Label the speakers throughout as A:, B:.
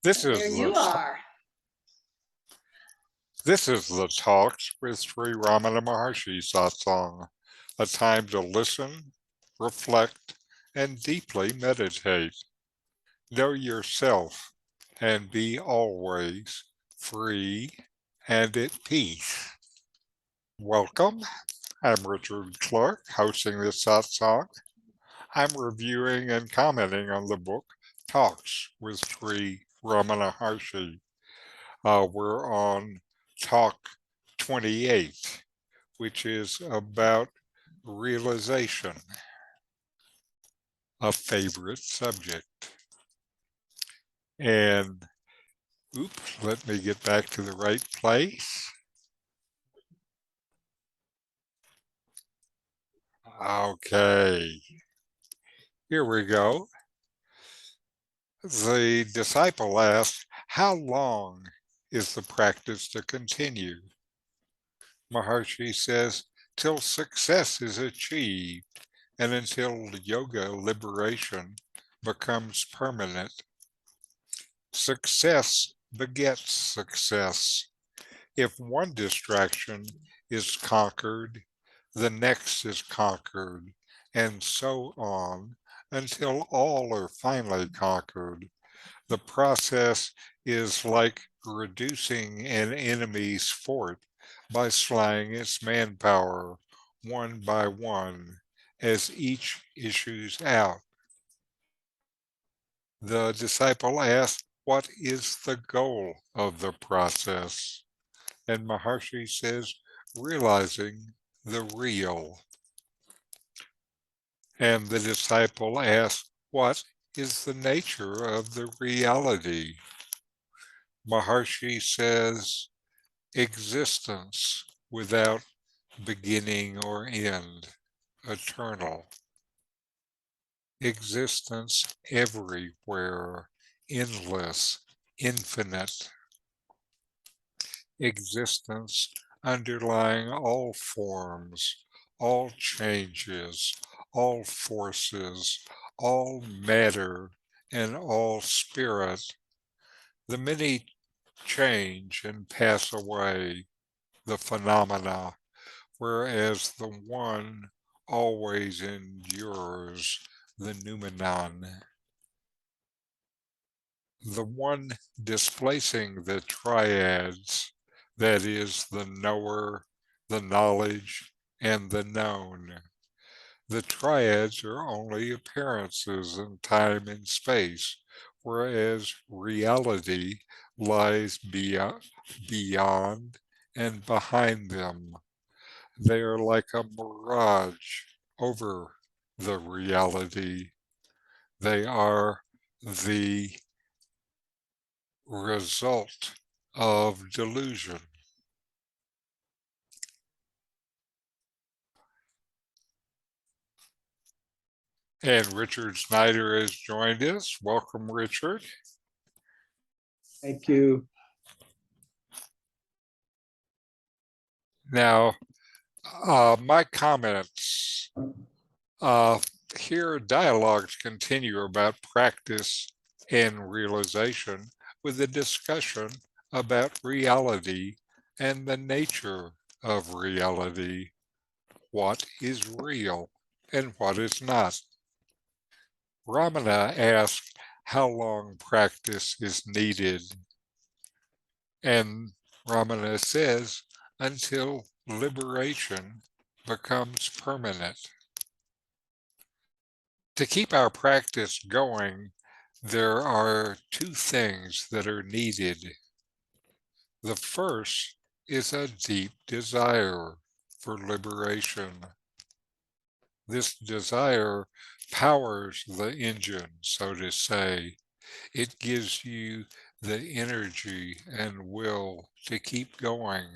A: This
B: There
A: is
B: you are.
A: the Talks with Sri Ramana Maharshi satsang, a time to listen, reflect, and deeply meditate. Know yourself and be always free and at peace. Welcome. I'm Richard Clarke, hosting this satsang. I'm reviewing and commenting on the book Talks with Sri Ramana Maharshi. We're on talk 28, which is about realization, a favorite subject. And oops, let me get back to the right place. Okay, here we go. The disciple asks, how long is the practice to continue? Maharshi says, till success is achieved and until yoga liberation becomes permanent. Success begets success. If one distraction is conquered, the next is conquered, and so on until all are finally conquered. The process is like reducing an enemy's fort by slaying its manpower one by one as each issues out. The disciple asks, what is the goal of the process? And Maharshi says, realizing the real. And the disciple asks, what is the nature of the reality? Maharshi says, existence without beginning or end, eternal. Existence everywhere, endless, infinite. Existence underlying all forms, all changes, all forces, all matter, and all spirit. The many change and pass away, the phenomena, whereas the one always endures, the noumenon. The one displacing the triads, that is, the knower, the knowledge, and the known. The triads are only appearances in time and space, whereas reality lies beyond and behind them. They are like a mirage over the reality. They are the result of delusion. And Richard Snyder has joined us. Welcome, Richard.
C: Thank you.
A: Now, my comments here, dialogues continue about practice and realization with a discussion about reality and the nature of reality. What is real and what is not? Ramana asks how long practice is needed. And Ramana says, until liberation becomes permanent. To keep our practice going, there are two things that are needed. The first is a deep desire for liberation. This desire powers the engine, so to say. It gives you the energy and will to keep going,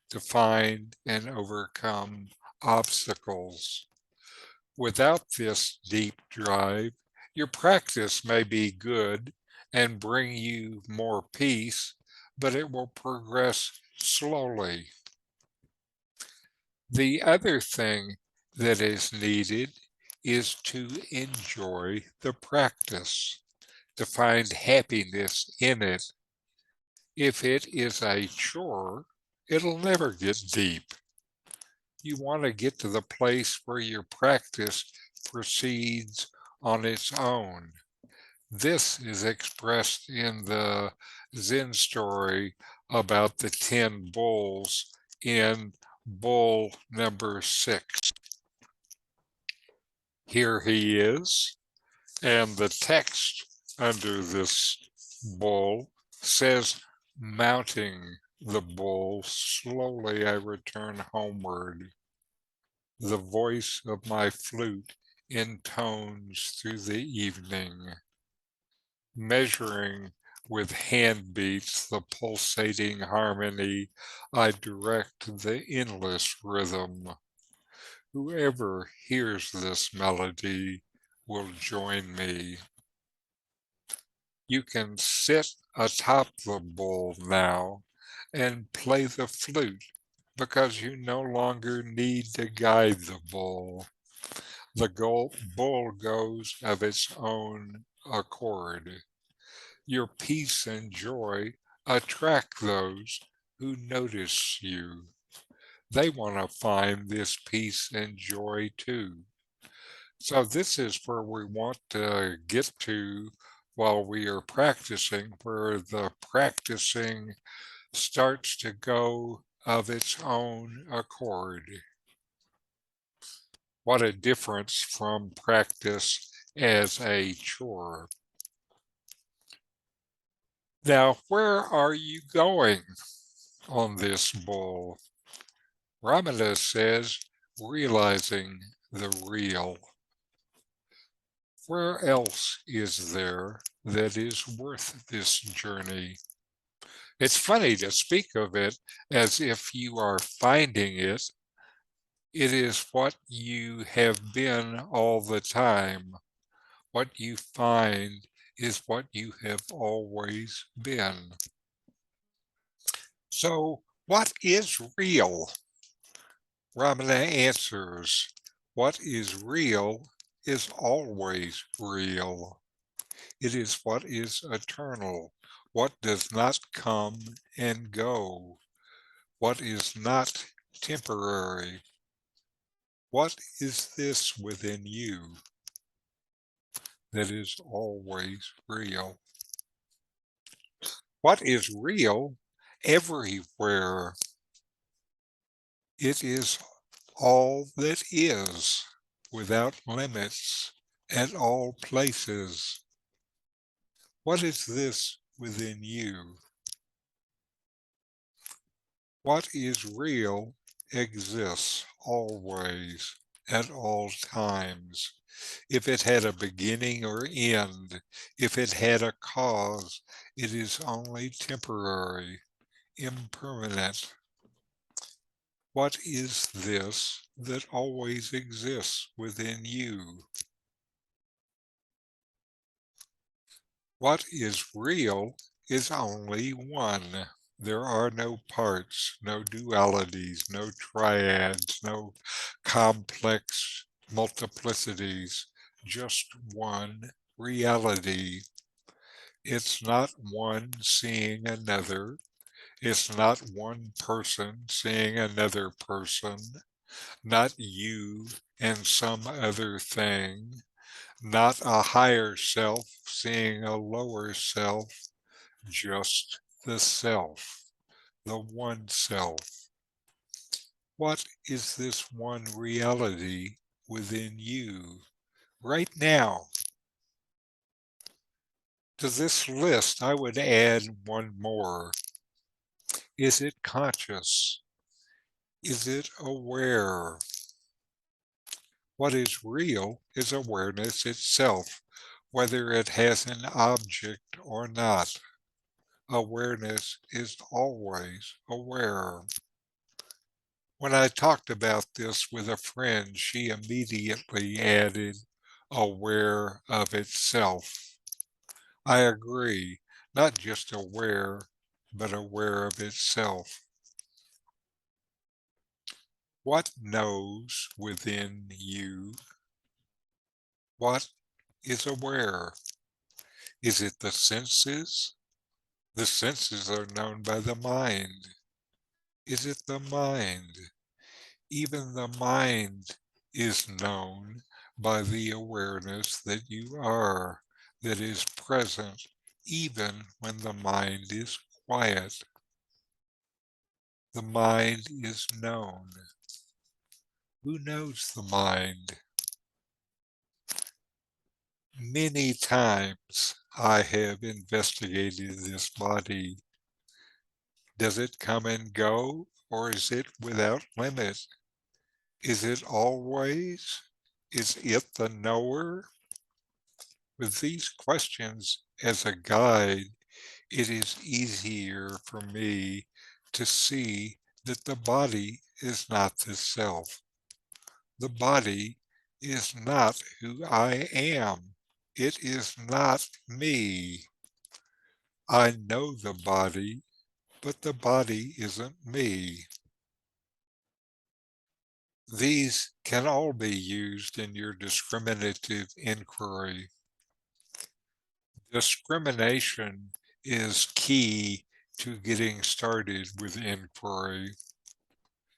A: to find and overcome obstacles. Without this deep drive, your practice may be good and bring you more peace, but it will progress slowly. The other thing that is needed is to enjoy the practice, to find happiness in it. If it is a chore, it'll never get deep. You want to get to the place where your practice proceeds on its own. This is expressed in the Zen story about the 10 bulls in bull number 6. Here he is, and the text under this bull says, "Mounting the bull, slowly I return homeward. The voice of my flute intones through the evening, measuring with hand beats the pulsating harmony. I direct the endless rhythm. Whoever hears this melody will join me." You can sit atop the bull now and play the flute because you no longer need to guide the bull. The bull goes of its own accord. Your peace and joy attract those who notice you. They want to find this peace and joy too. So this is where we want to get to while we are practicing, where the practicing starts to go of its own accord. What a difference from practice as a chore. Now, where are you going on this bull? Ramana says, realizing the real. Where else is there that is worth this journey? It's funny to speak of it as if you are finding it. It is what you have been all the time. What you find is what you have always been. So, what is real? Ramana answers, what is real is always real. It is what is eternal, what does not come and go, what is not temporary. What is this within you that is always real? What is real everywhere? It is all that is, without limits, at all places. What is this within you? What is real exists always, at all times. If it had a beginning or end, if it had a cause, it is only temporary, impermanent. What is this that always exists within you? What is real is only one. There are no parts, no dualities, no triads, no complex multiplicities, just one reality. It's not one seeing another. It's not one person seeing another person, not you and some other thing, not a higher self seeing a lower self, just the self, the one self. What is this one reality within you right now? To this list, I would add one more. Is it conscious? Is it aware? What is real is awareness itself, whether it has an object or not. Awareness is always aware. When I talked about this with a friend, she immediately added, aware of itself. I agree, not just aware, but aware of itself. What knows within you? What is aware? Is it the senses? The senses are known by the mind. Is it the mind? Even the mind is known by the awareness that you are, that is present even when the mind is quiet. The mind is known. Who knows the mind? Many times I have investigated this body. Does it come and go, or is it without limit? Is it always? Is it the knower? With these questions as a guide, it is easier for me to see that the body is not the self. The body is not who I am. It is not me. I know the body, but the body isn't me. These can all be used in your discriminative inquiry. Discrimination is key to getting started with inquiry.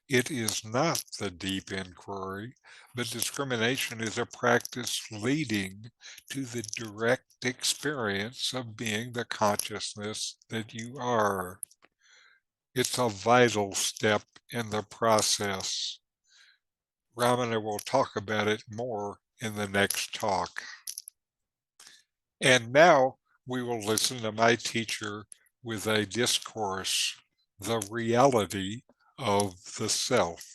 A: It is not the deep inquiry, but discrimination is a practice leading to the direct experience of being the consciousness that you are. It's a vital step in the process. Ramana will talk about it more in the next talk. And now we will listen to my teacher with a discourse, The Reality of the Self.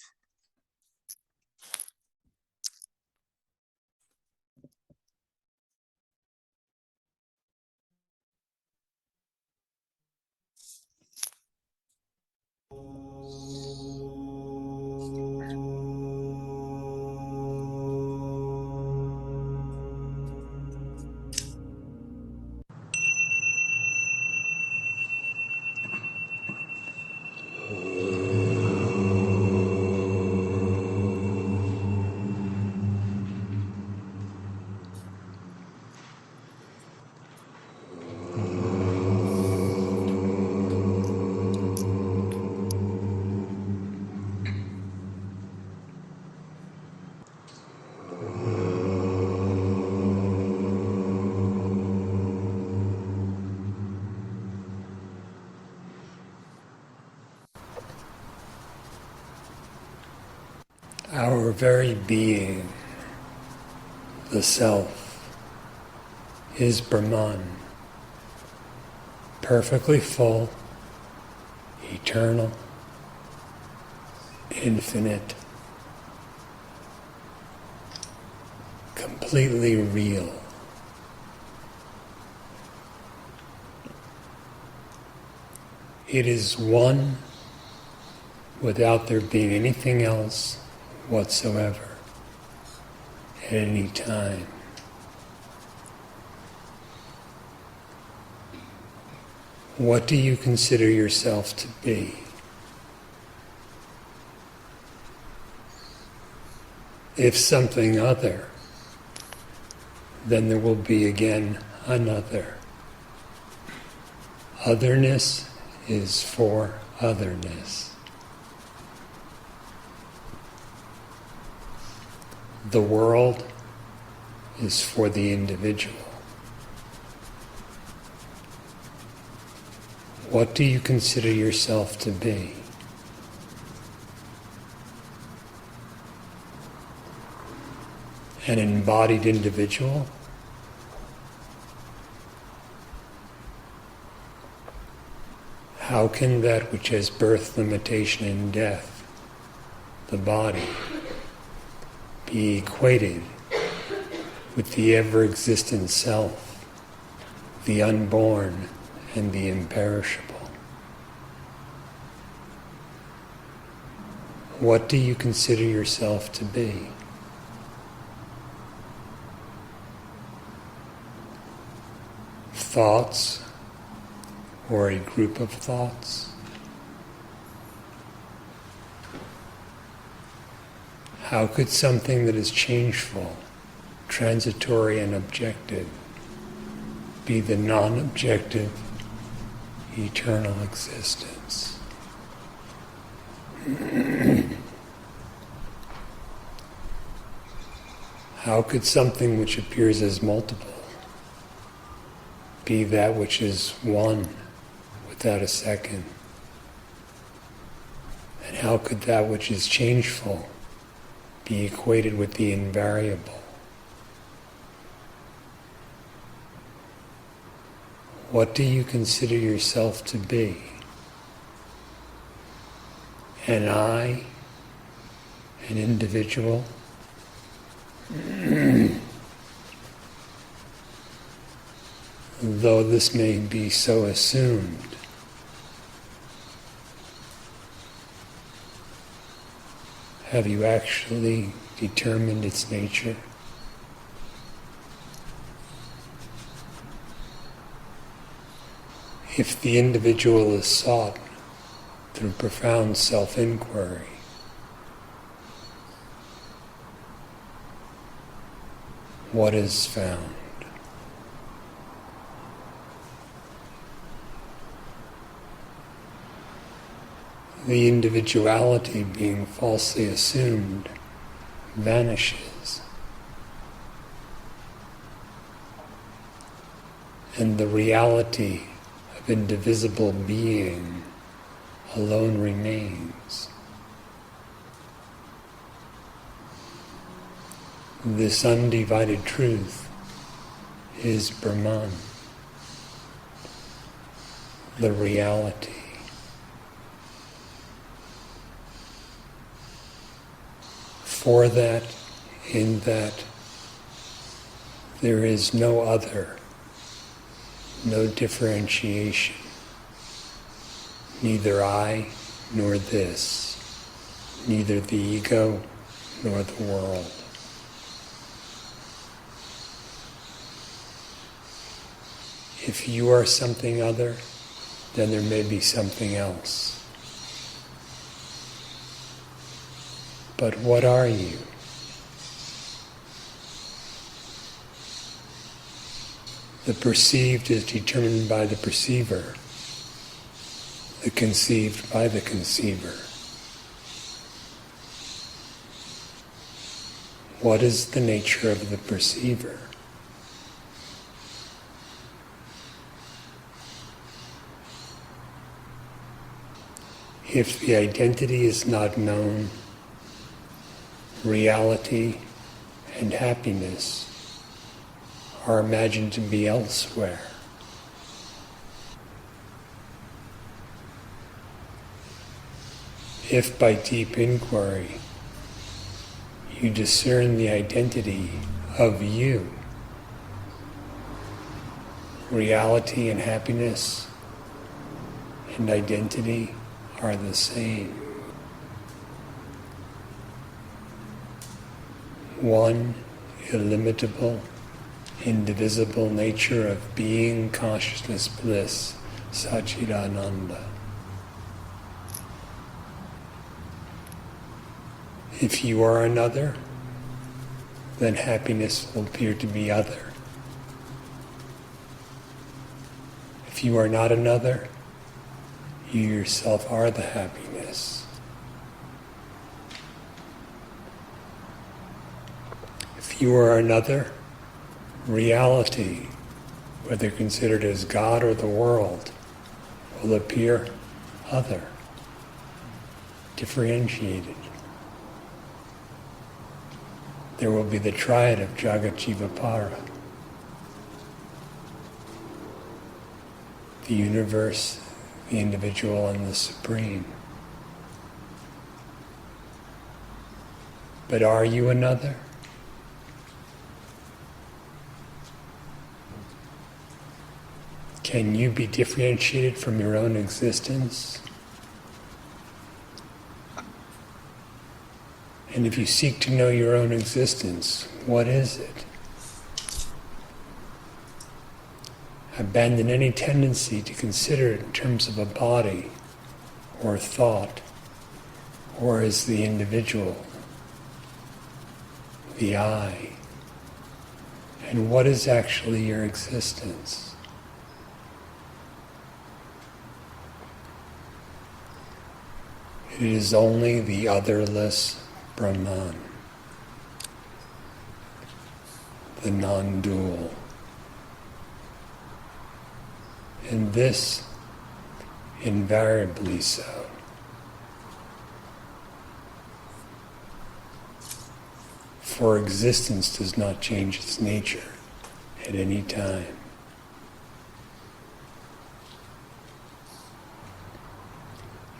B: Our very being, the Self, is Brahman, perfectly full, eternal, infinite, completely real. It is one without there being anything else whatsoever at any time. What do you consider yourself to be? If something other, then there will be again another. Otherness is for otherness. The world is for the individual. What do you consider yourself to be? An embodied individual? How can that which has birth, limitation, and death, the body, be equated with the ever-existent self, the unborn and the imperishable? What do you consider yourself to be? Thoughts, or a group of thoughts? How could something that is changeful, transitory, and objective be the non-objective, eternal existence. How could something which appears as multiple be that which is one without a second? And how could that which is changeful be equated with the invariable? What do you consider yourself to be? An I? An individual? Though this may be so assumed, have you actually determined its nature? If the individual is sought through profound self-inquiry, what is found? The individuality being falsely assumed vanishes, and the reality of indivisible being alone remains. This undivided truth is Brahman, the reality. For that, in that, there is no other, no differentiation, neither I nor this, neither the ego nor the world. If you are something other, then there may be something else. But what are you? The perceived is determined by the perceiver, the conceived by the conceiver. What is the nature of the perceiver? If the identity is not known, reality and happiness are imagined to be elsewhere. If by deep inquiry you discern the identity of you, reality and happiness and identity are the same. One illimitable, indivisible nature of being, consciousness, bliss, Satchidananda. If you are another, then happiness will appear to be other. If you are not another, you yourself are the happiness. If you are another, reality, whether considered as God or the world, will appear other, differentiated. There will be the triad of Jagat Jiva Para. The universe, the individual, and the supreme. But are you another? Can you be differentiated from your own existence? And if you seek to know your own existence, what is it? Abandon any tendency to consider it in terms of a body or thought or as the individual, the I. And what is actually your existence? It is only the otherless Brahman, the non-dual. And this invariably so. For existence does not change its nature at any time.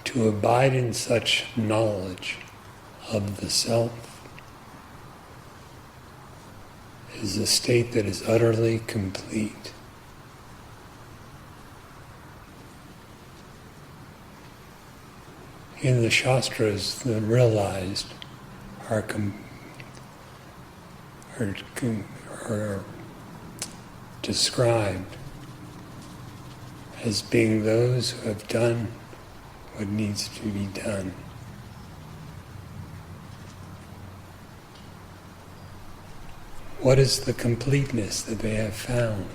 B: To abide in such knowledge of the self is a state that is utterly complete. In the Shastras, the realized are described as being those who have done what needs to be done. What is the completeness that they have found?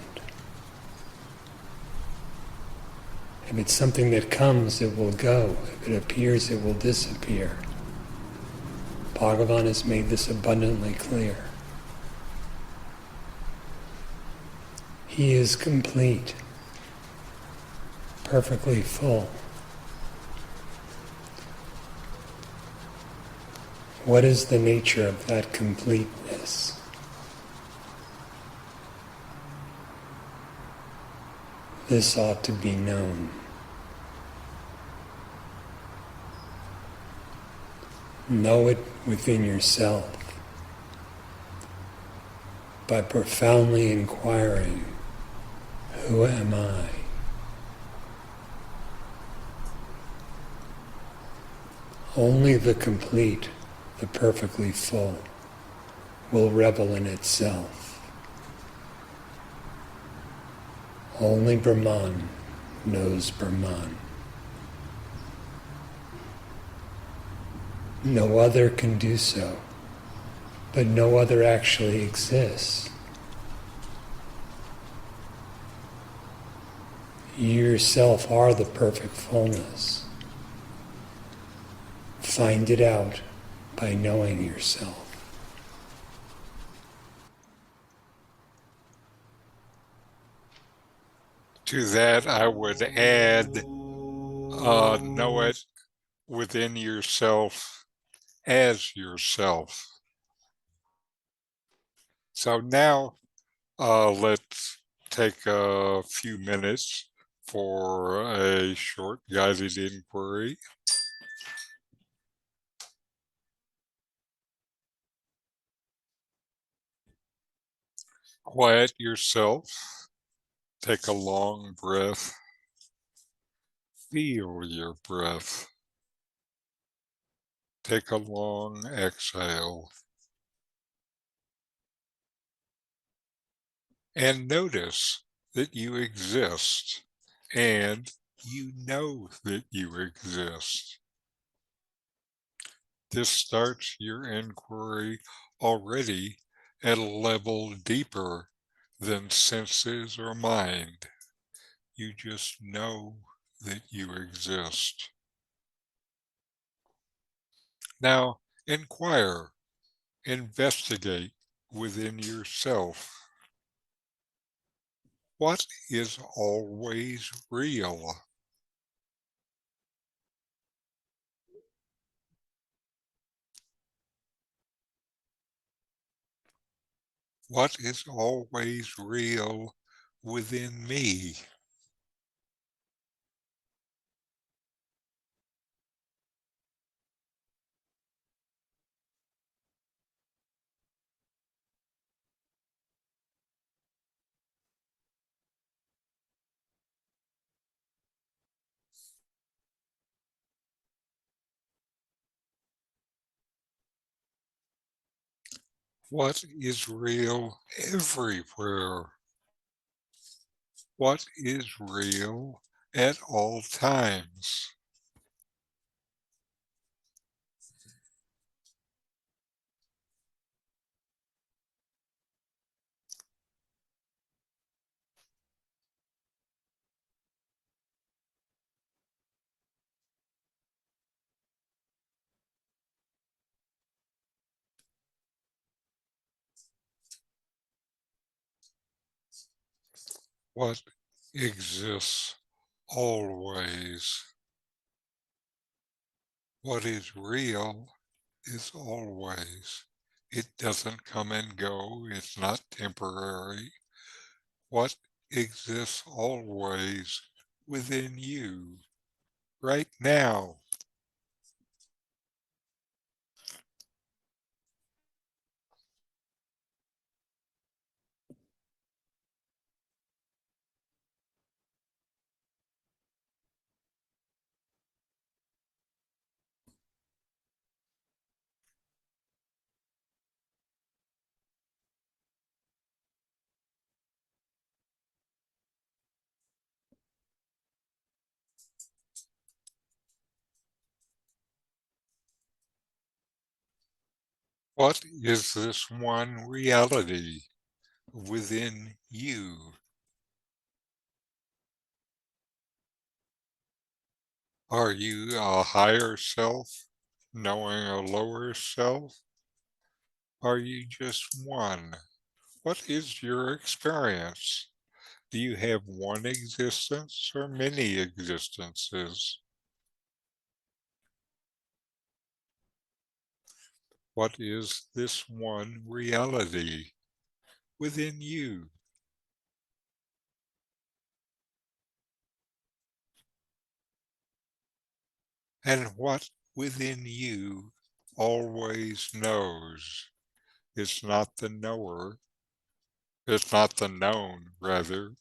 B: If it's something that comes, it will go. If it appears, it will disappear. Bhagavan has made this abundantly clear. He is complete, perfectly full. What is the nature of that completeness? This ought to be known. Know it within yourself by profoundly inquiring, who am I? Only the complete, the perfectly full, will revel in itself. Only Brahman knows Brahman. No other can do so, but no other actually exists. You yourself are the perfect fullness. Find it out by knowing yourself.
A: To that, I would add, know it within yourself as yourself. So now let's take a few minutes for a short guided inquiry. Quiet yourself. Take a long breath. Feel your breath. Take a long exhale. And notice that you exist and you know that you exist. This starts your inquiry already at a level deeper than senses or mind. You just know that you exist. Now, inquire, investigate within yourself. What is always real? What is always real within me? What is real everywhere? What is real at all times? What exists always. What is real is always. It doesn't come and go. It's not temporary. What exists always within you right now. What is this one reality within you? Are you a higher self knowing a lower self? Are you just one? What is your experience? Do you have one existence or many existences? What is this one reality within you? And what within you always knows? It's not the knower, it's not the known, rather.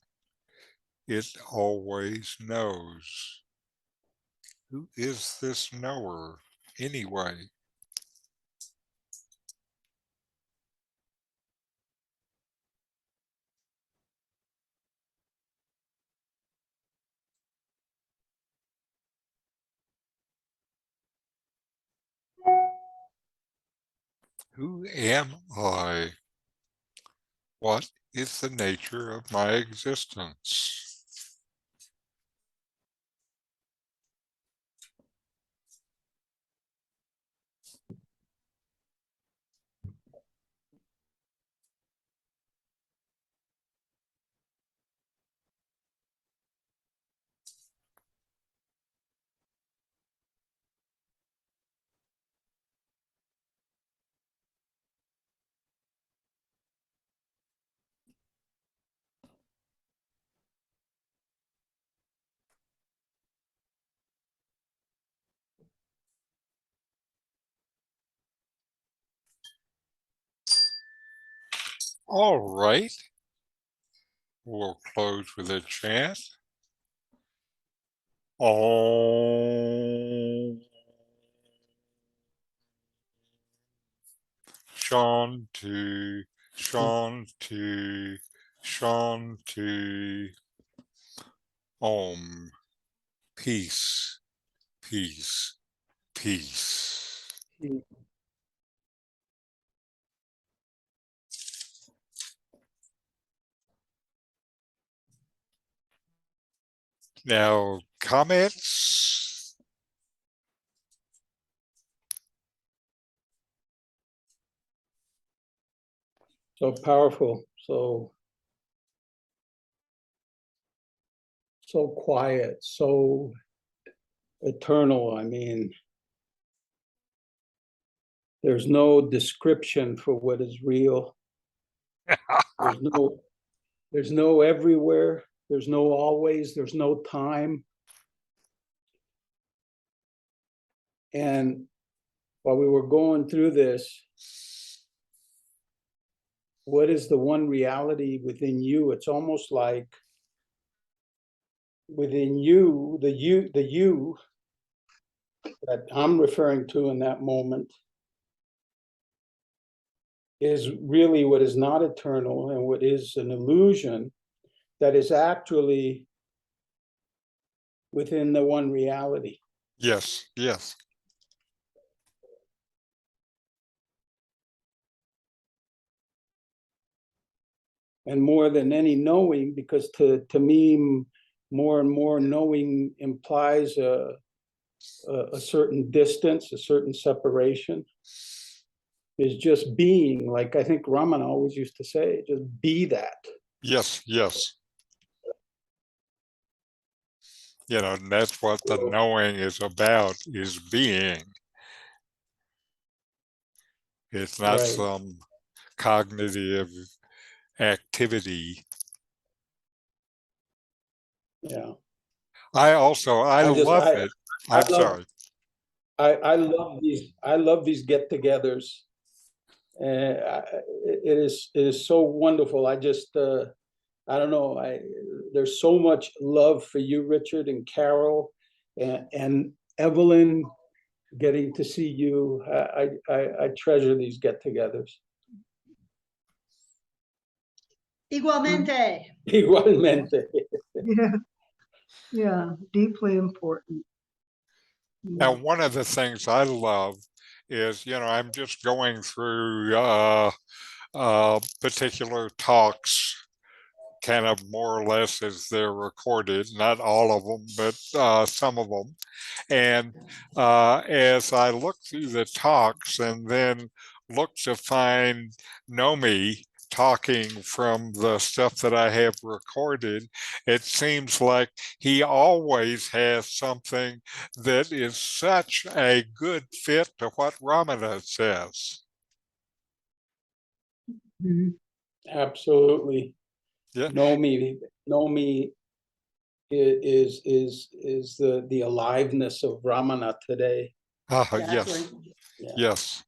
A: It always knows. Who is this knower anyway? Who am I? What is the nature of my existence? All right, we'll close with a chant. Om Shanti, Shanti, Shanti. Om. Peace, peace, peace. Now, comments?
C: So powerful, so quiet, so eternal. I mean, there's no description for what is real. There's no everywhere. There's no always. There's no time. And while we were going through this, what is the one reality within you? It's almost like within you that I'm referring to in that moment is really what is not eternal and what is an illusion that is actually within the one reality.
A: Yes, yes.
C: And more than any knowing, because to me, more and more knowing implies a certain distance, a certain separation, is just being. Like I think Ramana always used to say, just be that.
A: Yes, yes. And that's what the knowing is about, is being. It's not
C: Right.
A: some cognitive activity.
C: Yeah.
A: I
C: I just
A: love it.
C: I
A: I'm
C: love
A: sorry.
C: I love these get-togethers. It is so wonderful. I just I don't know. There's so much love for you, Richard, and Carol, and Evelyn. Getting to see you, I treasure these get-togethers.
D: Igualmente.
C: Igualmente.
E: Yeah, yeah, deeply important.
A: Now, one of the things I love is, I'm just going through particular talks, kind of more or less as they're recorded, not all of them, but some of them. And as I look through the talks and then look to find Nome talking from the stuff that I have recorded, it seems like he always has something that is such a good fit to what Ramana says.
E: Mhm.
C: Absolutely.
A: Yeah.
C: Nomi is the aliveness of Ramana today.
A: Yes,
C: Yeah.
A: yes.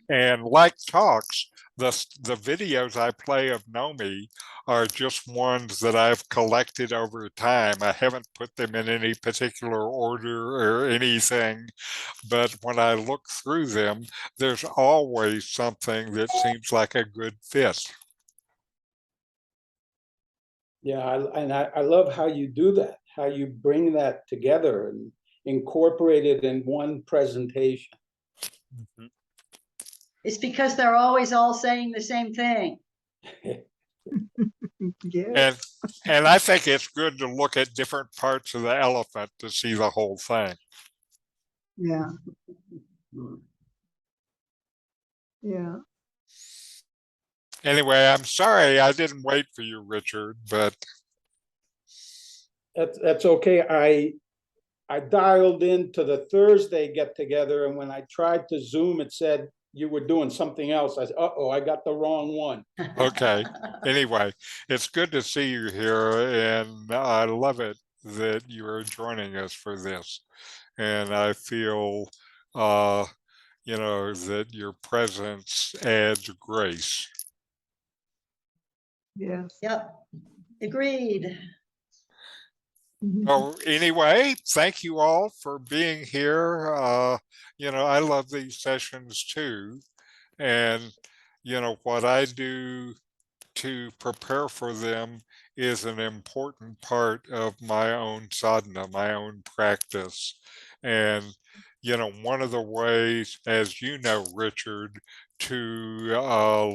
A: And like talks, the videos I play of Nomi are just ones that I've collected over time. I haven't put them in any particular order or anything, but when I look through them, there's always something that seems like a good fit.
C: Yeah, I love how you do that, how you bring that together and incorporate it in one presentation.
A: Mhm.
D: It's because they're always all saying the same thing.
E: Yeah,
A: And I think it's good to look at different parts of the elephant to see the whole thing.
E: yeah, yeah.
A: Anyway, I'm sorry I didn't wait for you, Richard, but
C: That's okay. I dialed into the Thursday get together, and when I tried to Zoom, it said you were doing something else. I said, "Uh-oh, I got the wrong one."
A: okay. Anyway, it's good to see you here, and I love it that you are joining us for this. And I feel, uh, that your presence adds grace.
E: Yes.
D: Yep. Agreed.
A: So anyway, thank you all for being here. I love these sessions too. And, what I do to prepare for them is an important part of my own sadhana, my own practice. And, one of the ways, as you know, Richard, to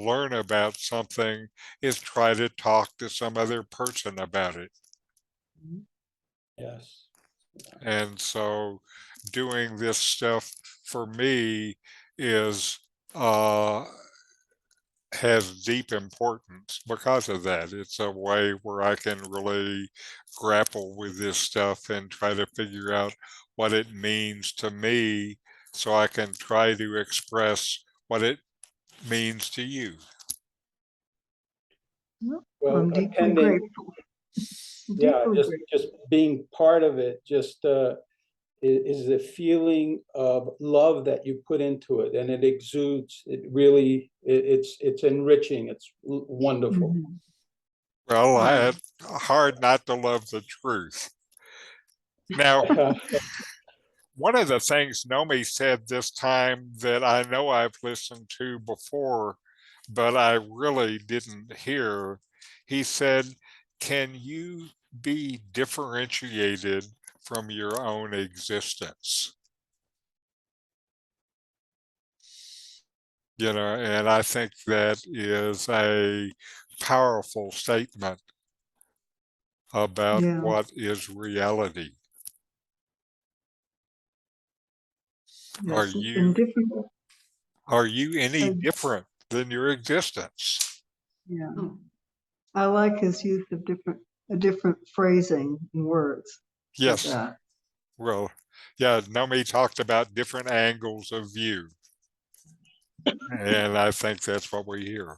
A: learn about something is try to talk to some other person about it.
C: Yes.
A: And so doing this stuff for me is has deep importance because of that. It's a way where I can really grapple with this stuff and try to figure out what it means to me so I can try to express what it means to you.
C: Well,
E: I'm deeply
C: attending,
E: grateful.
C: yeah,
E: Deeply grateful.
C: just being part of it, just is the feeling of love that you put into it, and it exudes. It really, it's enriching. It's wonderful.
E: Mhm.
A: Well,
E: Yeah.
A: it's hard not to love the truth. Now, one of the things Nomi said this time that I know I've listened to before, but I really didn't hear, he said, can you be differentiated from your own existence? And I think that is a powerful statement about
E: Yeah.
A: what is reality. Are
E: Yes. In
A: you
E: different.
A: are you any
E: Uh,
A: different than your existence?
E: yeah.
D: Hmm.
E: I like his use of a different phrasing and words. with
A: Yes.
E: that.
A: Well, yeah, Nome talked about different angles of view. And I think that's what we hear.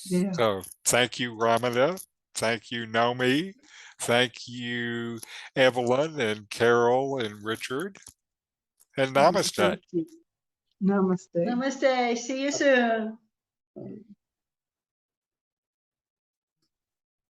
E: Yeah.
A: So thank you, Ramana. Thank you, Nome. Thank you, Evelyn and Carol and Richard. And namaste.
E: Thank you. Namaste.
D: Namaste. See you soon.